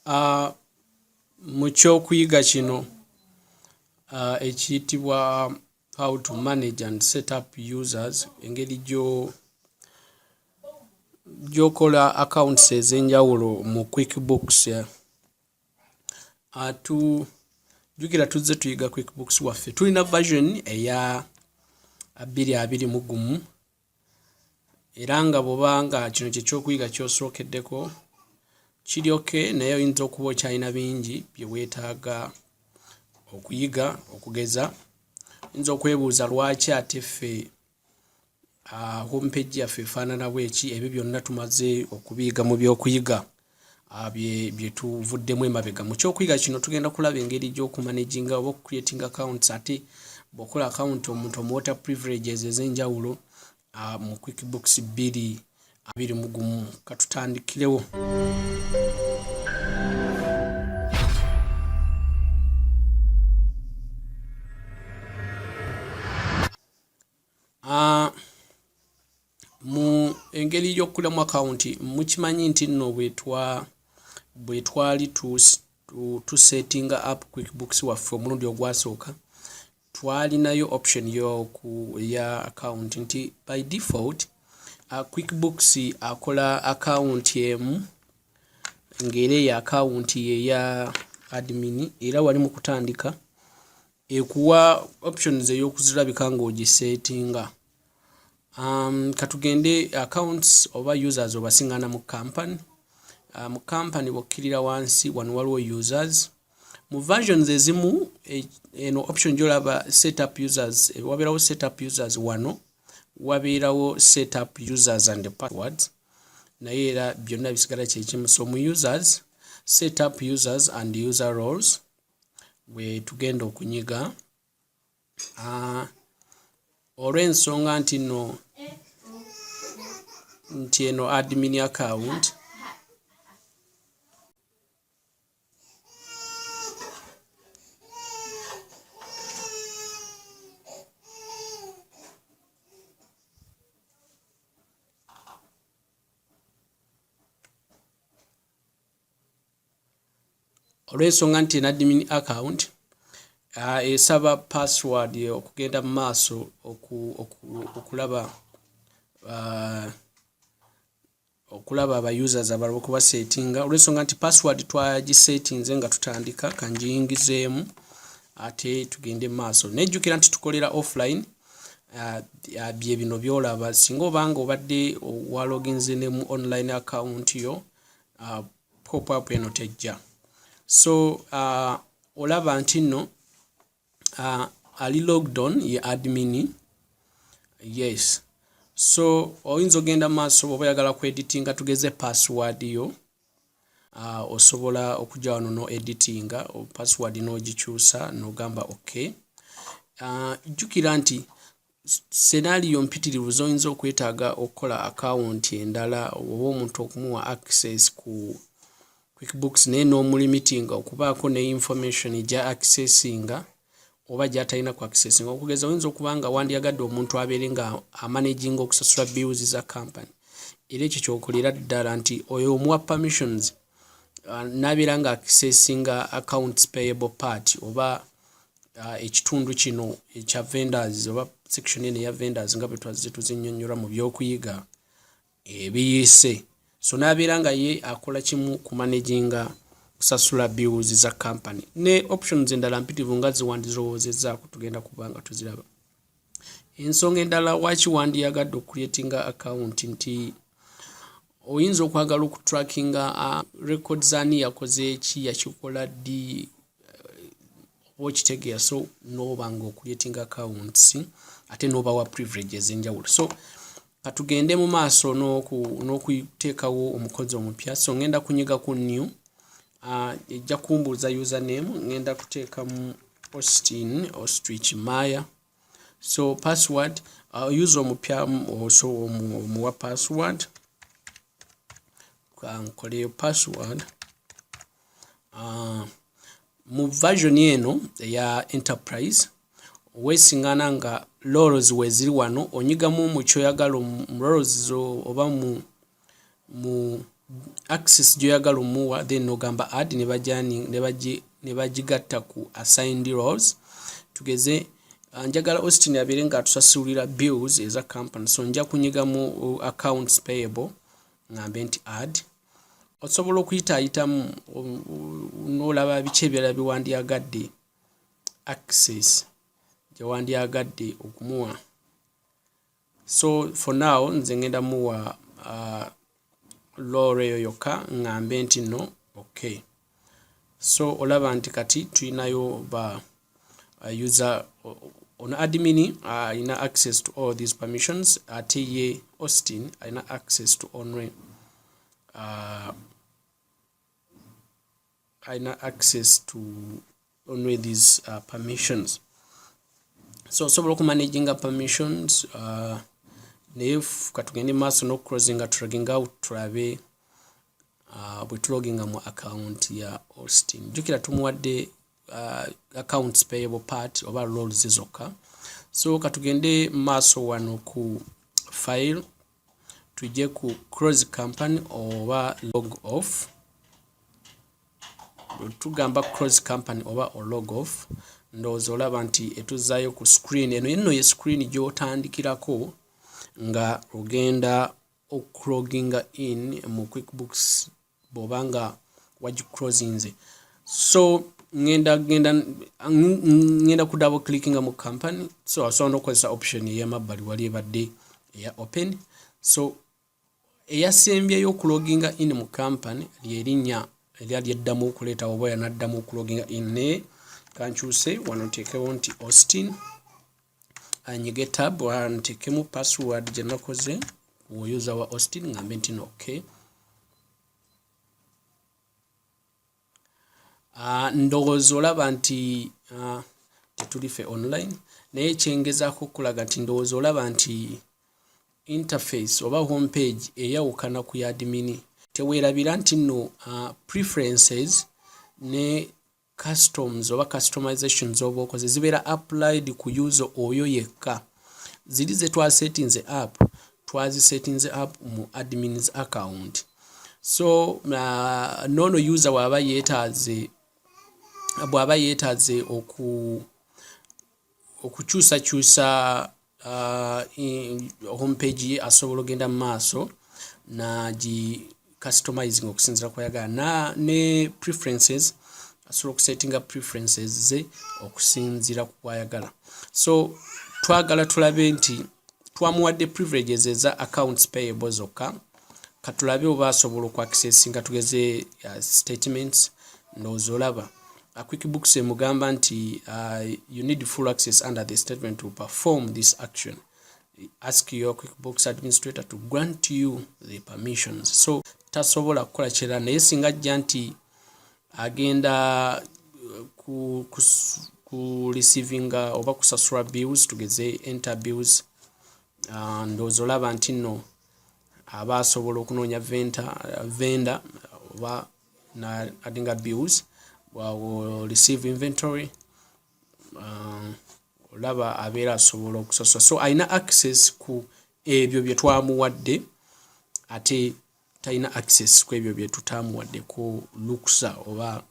Mu kyokuyiga kino ekiyitibwa how to manage and set up users, engeri gy'okola accounts ez'enjawulo mu QuickBooks. Jjukira tuzze tuyiga QuickBooks waffe. Tulina version eya 2021 era nga bw'obanga kino kye kyokuyiga ky'osookeddeko kiri okay, naye oyinza okuba okyalina bingi bye weetaaga okuyiga okugeza. Oyinza okwebuuza lwaki ate ffe homepage yaffe efaanana bweki. Ebyo byonna tumaze okubiyiga mu by'okuyiga bye tuvuddemu emabega. Mu kyokuyiga kino tugenda kulaba engeri gy'okumanaginga oba okucreating accounts, ate bw'okola account omuntu omuwota privileges ez'enjawulo mu QuickBooks 2021. Katutandikirewo. Mu engeri y'okkulamu account mukimanyi nti nno bwe twali tusettinga up QuickBooks waffe omulundi ogwasooka, twalinayo option ya account nti by default QuickBooks akola account emu ng'era eyo account eya admin, era wali mu kutandika ekuwa options ey'okuzirabika ng'ogisettinga. Katugende accounts oba users obasingana mu company. Mu company bw'okkirira wansi wano waliwo users. Mu versions ezimu eno option gy'olaba set up users, wabeerawo set up users, wano wabeerawo set up users and passwords, naye era byonna bisigala kyekimu. So mu users, set up users and user roles we tugenda okunyiga olw'ensonga nti eno admin account admin account esaba password okugenda mu maaso okulaba aba users abalala okuba settinga. Olw'ensonga nti password twagisettinze nga tutandika, kanjiyingizeemu ate tugende mu maaso. Nejjukira nti tukolera offline. Bye bino byolaba singa obanga obadde waloginze ne mu online account yo, pop-up eno tejja. So olaba nti nno ali logged on ye admin. Yes. So oyinza ogenda maaso oba oyagala ku editinga tugeze password yo, osobola okujja wano no editinga password n'ogikyusa n'ogamba okay. Jjukira nti scenario mpitirivu z'oyinza okwetaaga okukola account endala oba omuntu okumuwa access ku QuickBooks naye n'omulimitinga okubaako ne information gya accessinga oba gy'atalina ku accessinga. Okugeza oyinza okuba nga wandyagadde omuntu abeere nga amanaginga okusasula bills za company, era ekyo kyokolera ddala nti oyo omuwa permissions n'abeera nga accessinga accounts payable part oba ekitundu kino ekya vendors oba section eno eya vendors nga bwe twazze tuzinnyonnyola mu by'okuyiga ebiyise. So n'abeera nga ye akola kimu ku managinga kusasula bills za company. Ne options endala mpitivu nga ziwandirowoozezzaako tugenda kuba nga tuziraba. Ensonga endala waki wandiyagadde okucreatinga account nti oyinza okwagala okutrackinga records ani yakoze eki, yakikola ddi, okitegeera. So n'oba nga okucreatinga accounts ate n'obawa privileges enjawulo. So katugende mu maaso n'okuteekawo omukozi omupya. So ngenda kunyiga ku new. Ejja kumbuuza username, ngenda kuteekamu Austin Ostrich Maya. So password user omupya omuwa password. Nkoleyo password. Mu version eno ya enterprise weesingana nga roles weziri wano onyigamu mu kyoyagala mu roles zo oba mu access gyoyagala omuwa, then nogamba add ne bagigatta ku assigned roles. Tugeze njagala Austin abeere nga atusasulira bills eza company, so nja kunyiga mu accounts payable ngambe nti add. Osobola okuyitaayitamu n'olaba biki ebirala biwandyagadde access gyewandyagadde okumuwa. So for now nze ngenda muwa role eyo yokka ngambe nti no okay. So olaba nti kati tulinayo ba user on admin ina access to all these permissions, ate ye Austin ina access to only these permissions. So osobola okumanaging permissions if katugende maaso no closing logging out tulabe bwe tuloginga mu account ya Austin. Jukira tumuwadde accounts payable part oba roles zokka. So katugende maaso wano ku file tujje ku close company oba log off. Tugamba close company oba log off, ndowooza olaba nti etuzaayo ku screen eno. Yenno ye screen gy'otandikirako nga ogenda okuloginga in mu QuickBooks bw'obanga wagiclosinze. So ngenda ku double clickinga mu company, so asobola okukozesa option ey'emabbali wali ebadde eya open. So eyasembyeyo okuloginga in mu company lyerinnya eryali eddamu okuleeta oba yanaddamu okuloginga in, ne kankyuse wano nteekewo nti Austin, anyige tab nteekemu password gye nakoze user wa Austin ngambe nti no okay. Ndowooza olaba nti tetulife online, naye kyengezaako okulaga nti ndowooza olaba nti interface oba homepage eyawukana ku ya admin. Teweerabira nti nno preferences ne customs oba customizations oba okoze zibeera applied ku user oyo yekka. Ziri ze twasettinze up, twazisettinze up mu admin's account. So nono user bw'aba yeetaaze okukyusakyusa homepage ye, asobola ogenda mu maaso nagi customizing okusinziira kwayagala, ne preferences asobola okusettinga preferences ze okusinziira ku kwayagala. So twagala tulabe nti twamuwadde privileges eza accounts payable zokka. Katulabe oba asobola okuaccessinga, tugeze statements. Ndowooza olaba QuickBooks emugamba nti you need full access under the statement to perform this action. Ask your QuickBooks administrator to grant you the permissions. So tasobola kukola kirala, naye singa ajja nti agenda ku receivinga oba kusasula bills, tugeze enter bills. Ndowooza olaba nti nno aba asobola okunoonya vendor oba addinga bills will receive inventory. Olaba abeera asobola okusasula, so alina access ku ebyo bye twamuwadde, ate talina access ku ebyo bye tutamuwadde ku lukusa oba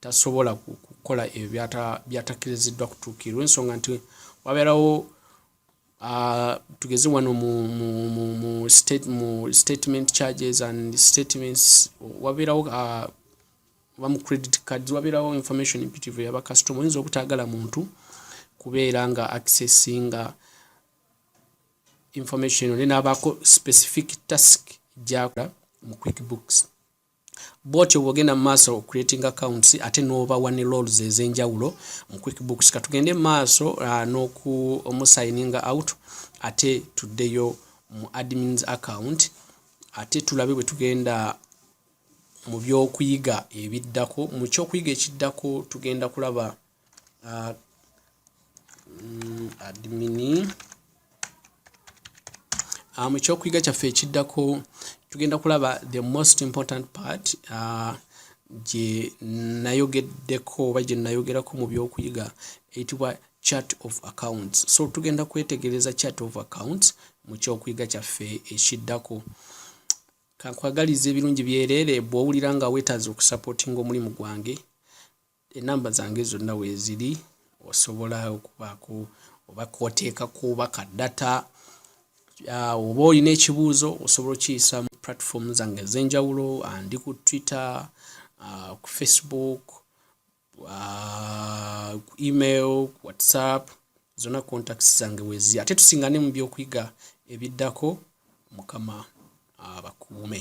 tasobola kukola ebyo byatakkiriziddwa kutuukirwa. Ensonga nti wabeerawo tugeze wano mu statement charges and statements, wabeerawo oba mu credit cards wabeerawo information imperative yaba customer. Oyinza obutaagala muntu kubeera nga accessinga information ne nabaako specific task gy'akola mu QuickBooks. Bw'otyo bw'ogenda mu maaso creating accounts ate n'obawa ne roles ez'enjawulo mu QuickBooks. Katugende mu maaso signing out, ate tuddeyo mu admin's account, ate tulabe bwe tugenda mu by'okuyiga ebiddako. Mu ky'okuyiga ekiddako tugenda kulaba admin. Mu ky'okuyiga kyaffe ekiddako tugenda kulaba the most important part gye nayogeddeko oba gye nayogerako mu by'okuyiga eyitibwa chart of accounts. So tugenda kwetegereza chart of accounts mu ky'okuyiga kyaffe ekiddako. Kankwagaliza ebirungi byerere bw'owulira nga weetaaza okusupportinga omulimu gwange. Enamba zange zonna weeziri, osobola okubaako oba kwoteekako oba ka data. Oba olina ekibuuzo osobola okiyisa mu platform zange ez'enjawulo, ndi ku Twitter, ku Facebook, ku email, ku WhatsApp, zonna contacts zange weeziri. Ate tusingane mu by'okuyiga ebiddako. Mukama abakuume.